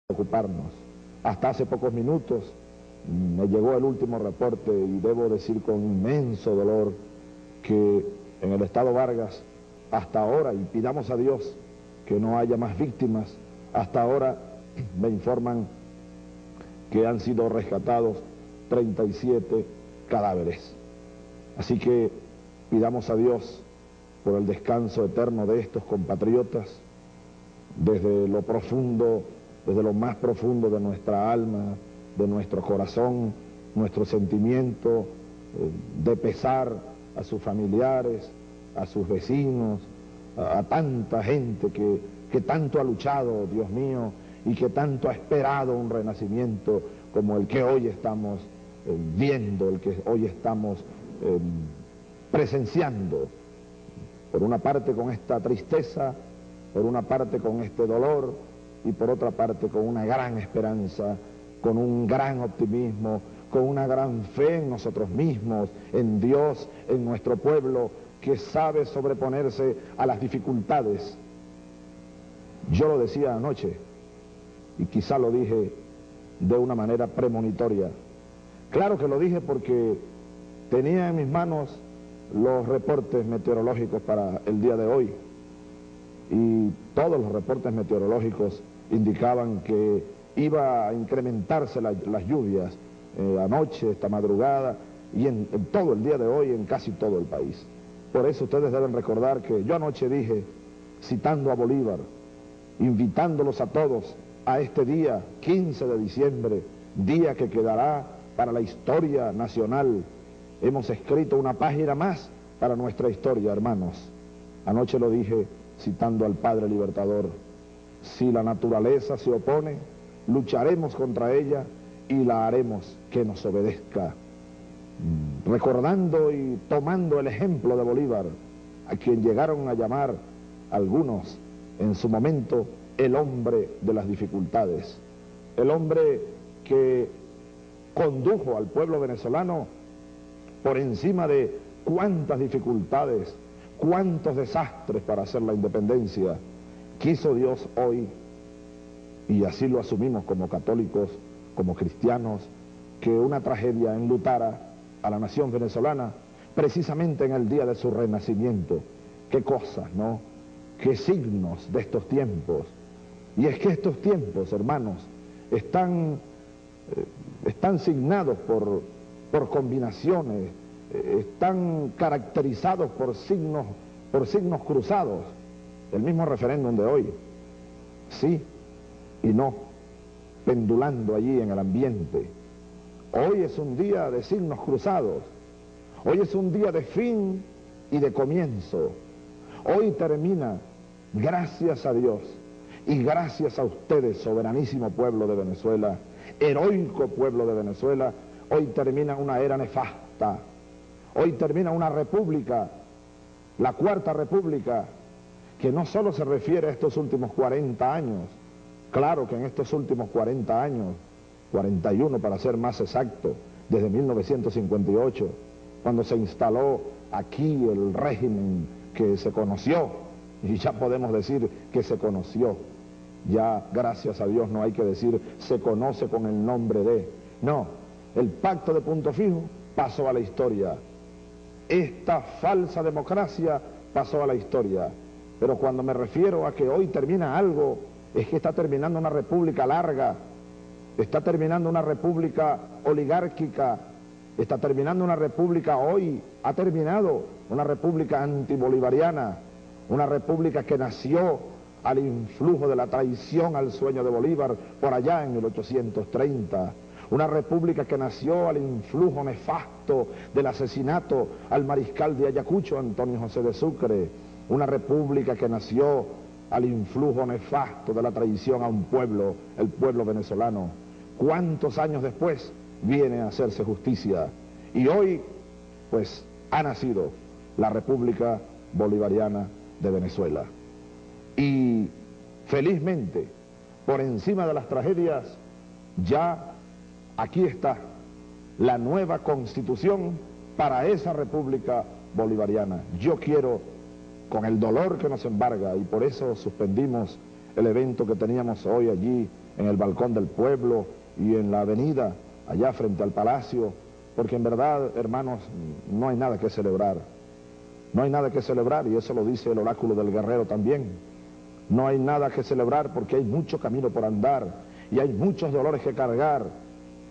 ocuparnos. Hasta hace pocos minutos me llegó el último reporte y debo decir con inmenso dolor que en el estado Vargas, hasta ahora, y pidamos a Dios que no haya más víctimas, hasta ahora me informan que han sido rescatados 37 cadáveres. Así que pidamos a Dios por el descanso eterno de estos compatriotas, desde lo profundo, desde lo más profundo de nuestra alma, de nuestro corazón, nuestro sentimiento de pesar a sus familiares, a sus vecinos, a tanta gente que tanto ha luchado, Dios mío, y que tanto ha esperado un renacimiento como el que hoy estamos viendo, el que hoy estamos presenciando. Por una parte con esta tristeza, por una parte con este dolor y por otra parte con una gran esperanza, con un gran optimismo, con una gran fe en nosotros mismos, en Dios, en nuestro pueblo, que sabe sobreponerse a las dificultades. Yo lo decía anoche, y quizá lo dije de una manera premonitoria. Claro que lo dije porque tenía en mis manos los reportes meteorológicos para el día de hoy, y todos los reportes meteorológicos indicaban que iba a incrementarse las lluvias anoche, esta madrugada, y en todo el día de hoy en casi todo el país. Por eso ustedes deben recordar que yo anoche dije, citando a Bolívar, invitándolos a todos a este día, 15 de diciembre, día que quedará para la historia nacional. Hemos escrito una página más para nuestra historia, hermanos. Anoche lo dije citando al Padre Libertador: si la naturaleza se opone, lucharemos contra ella y la haremos que nos obedezca. Recordando y tomando el ejemplo de Bolívar, a quien llegaron a llamar algunos en su momento el hombre de las dificultades, el hombre que condujo al pueblo venezolano por encima de cuántas dificultades, cuántos desastres para hacer la independencia. Quiso Dios hoy, y así lo asumimos como católicos, como cristianos, que una tragedia enlutara a la nación venezolana precisamente en el día de su renacimiento. Qué cosas, ¿no? Qué signos de estos tiempos. Y es que estos tiempos, hermanos, están signados por combinaciones, están caracterizados por signos cruzados. El mismo referéndum de hoy, sí y no, pendulando allí en el ambiente. Hoy es un día de signos cruzados, hoy es un día de fin y de comienzo. Hoy termina, gracias a Dios y gracias a ustedes, soberanísimo pueblo de Venezuela, heroico pueblo de Venezuela, hoy termina una era nefasta. Hoy termina una república, la Cuarta República, que no solo se refiere a estos últimos 40 años, claro que en estos últimos 40 años, 41 para ser más exacto, desde 1958, cuando se instaló aquí el régimen que se conoció, y ya podemos decir que se conoció, ya gracias a Dios no hay que decir se conoce con el nombre de, no, el pacto de Punto Fijo pasó a la historia. Esta falsa democracia pasó a la historia. Pero cuando me refiero a que hoy termina algo, es que está terminando una república larga, está terminando una república oligárquica, está terminando una república hoy, ha terminado una república antibolivariana, una república que nació al influjo de la traición al sueño de Bolívar por allá en 1830, una república que nació al influjo nefasto del asesinato al mariscal de Ayacucho, Antonio José de Sucre, una república que nació al influjo nefasto de la traición a un pueblo, el pueblo venezolano. ¿Cuántos años después viene a hacerse justicia? Y hoy, pues, ha nacido la República Bolivariana de Venezuela. Y felizmente, por encima de las tragedias, ya aquí está la nueva constitución para esa República Bolivariana. Yo quiero, con el dolor que nos embarga, y por eso suspendimos el evento que teníamos hoy allí en el balcón del pueblo y en la avenida, allá frente al palacio, porque en verdad, hermanos, no hay nada que celebrar. No hay nada que celebrar, y eso lo dice el oráculo del guerrero también. No hay nada que celebrar porque hay mucho camino por andar y hay muchos dolores que cargar.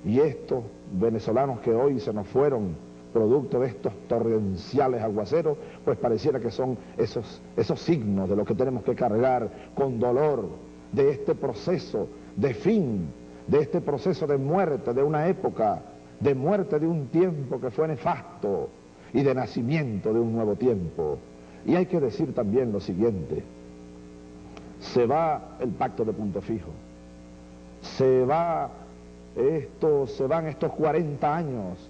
Y estos venezolanos que hoy se nos fueron, producto de estos torrenciales aguaceros, pues pareciera que son esos signos de lo que tenemos que cargar con dolor, de este proceso de fin, de este proceso de muerte de una época, de muerte de un tiempo que fue nefasto y de nacimiento de un nuevo tiempo. Y hay que decir también lo siguiente: se va el pacto de Punto Fijo, se van estos 40 años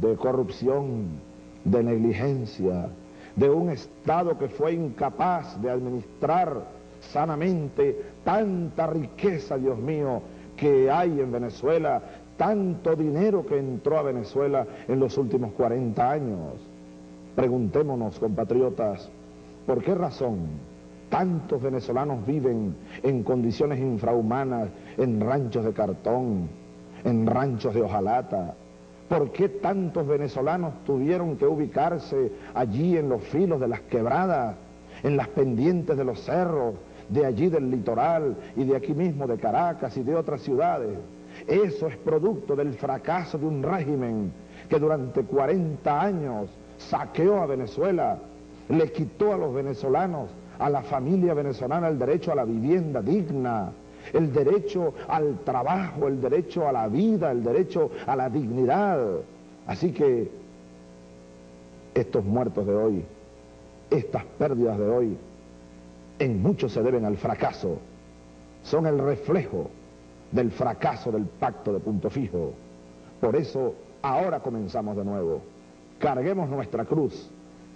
de corrupción, de negligencia, de un Estado que fue incapaz de administrar sanamente tanta riqueza, Dios mío, que hay en Venezuela, tanto dinero que entró a Venezuela en los últimos 40 años. Preguntémonos, compatriotas, ¿por qué razón tantos venezolanos viven en condiciones infrahumanas, en ranchos de cartón, en ranchos de hojalata? ¿Por qué tantos venezolanos tuvieron que ubicarse allí en los filos de las quebradas, en las pendientes de los cerros, de allí del litoral y de aquí mismo de Caracas y de otras ciudades? Eso es producto del fracaso de un régimen que durante 40 años saqueó a Venezuela, le quitó a los venezolanos, a la familia venezolana, el derecho a la vivienda digna, el derecho al trabajo, el derecho a la vida, el derecho a la dignidad. Así que estos muertos de hoy, estas pérdidas de hoy, en mucho se deben al fracaso, son el reflejo del fracaso del pacto de Punto Fijo. Por eso ahora comenzamos de nuevo. Carguemos nuestra cruz,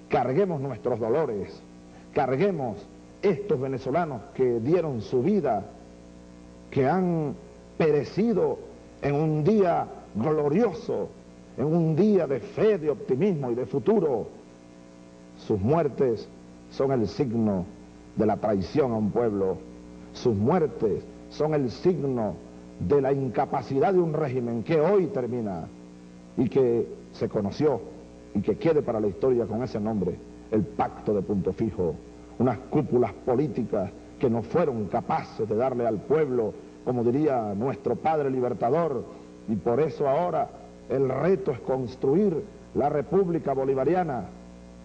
carguemos nuestros dolores, carguemos estos venezolanos que dieron su vida, que han perecido en un día glorioso, en un día de fe, de optimismo y de futuro. Sus muertes son el signo de la traición a un pueblo. Sus muertes son el signo de la incapacidad de un régimen que hoy termina y que se conoció y que quede para la historia con ese nombre, el pacto de Punto Fijo. Unas cúpulas políticas que no fueron capaces de darle al pueblo, como diría nuestro padre libertador, y por eso ahora el reto es construir la República Bolivariana.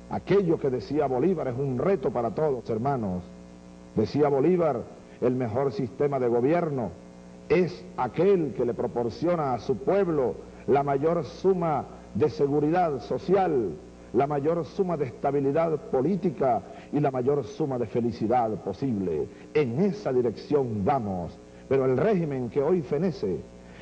Aquello que decía Bolívar es un reto para todos, hermanos. Decía Bolívar, el mejor sistema de gobierno es aquel que le proporciona a su pueblo la mayor suma de seguridad social, la mayor suma de estabilidad política y la mayor suma de felicidad posible. En esa dirección vamos. Pero el régimen que hoy fenece,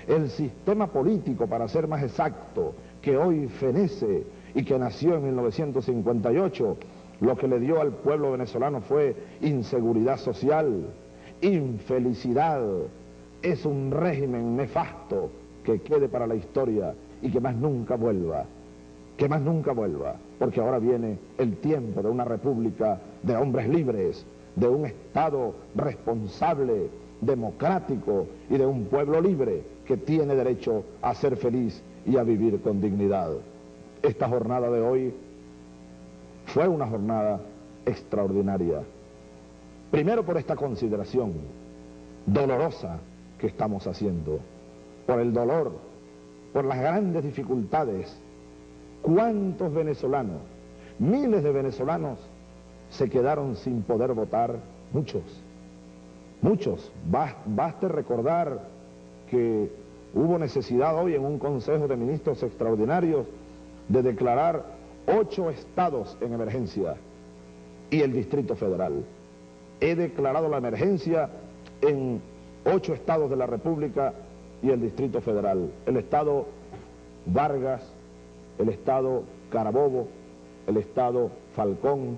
el sistema político, para ser más exacto, que hoy fenece y que nació en 1958, lo que le dio al pueblo venezolano fue inseguridad social, infelicidad. Es un régimen nefasto que quede para la historia y que más nunca vuelva. Que más nunca vuelva, porque ahora viene el tiempo de una república de hombres libres, de un Estado responsable, democrático y de un pueblo libre que tiene derecho a ser feliz y a vivir con dignidad. Esta jornada de hoy fue una jornada extraordinaria. Primero por esta consideración dolorosa que estamos haciendo, por el dolor, por las grandes dificultades. ¿Cuántos venezolanos, miles de venezolanos, se quedaron sin poder votar? Muchos. Baste recordar que hubo necesidad hoy en un Consejo de Ministros extraordinarios de declarar 8 estados en emergencia y el Distrito Federal. He declarado la emergencia en 8 estados de la República y el Distrito Federal. El estado Vargas, el estado Carabobo, el estado Falcón,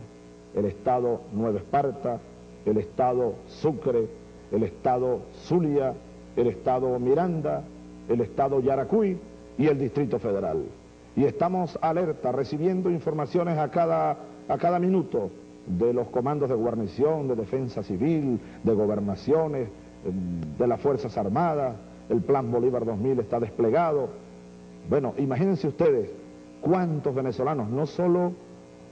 el estado Nueva Esparta, el estado Sucre, el estado Zulia, el estado Miranda, el estado Yaracuy y el Distrito Federal. Y estamos alerta, recibiendo informaciones a cada minuto de los comandos de guarnición, de defensa civil, de gobernaciones, de las Fuerzas Armadas, el Plan Bolívar 2000 está desplegado. Bueno, imagínense ustedes cuántos venezolanos, no solo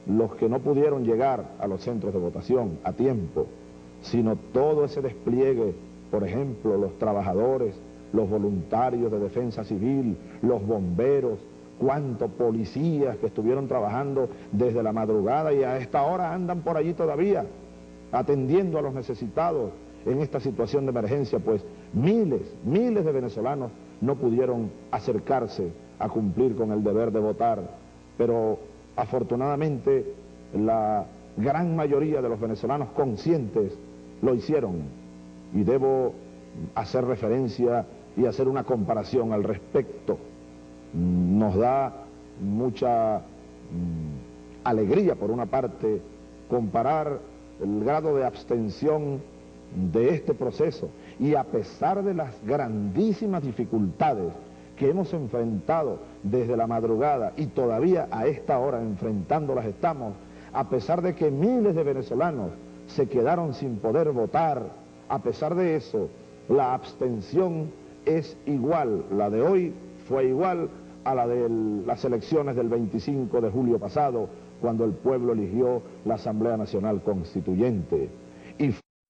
los que no pudieron llegar a los centros de votación a tiempo, sino todo ese despliegue, por ejemplo, los trabajadores, los voluntarios de defensa civil, los bomberos, cuántos policías que estuvieron trabajando desde la madrugada y a esta hora andan por allí todavía, atendiendo a los necesitados en esta situación de emergencia, pues miles de venezolanos no pudieron acercarse a cumplir con el deber de votar, pero afortunadamente la gran mayoría de los venezolanos conscientes lo hicieron, y debo hacer referencia y hacer una comparación al respecto. Nos da mucha alegría, por una parte, comparar el grado de abstención de este proceso, y a pesar de las grandísimas dificultades que hemos enfrentado desde la madrugada y todavía a esta hora enfrentándolas estamos, a pesar de que miles de venezolanos se quedaron sin poder votar, a pesar de eso, la abstención es igual, la de hoy fue igual a la de las elecciones del 25 de julio pasado, cuando el pueblo eligió la Asamblea Nacional Constituyente.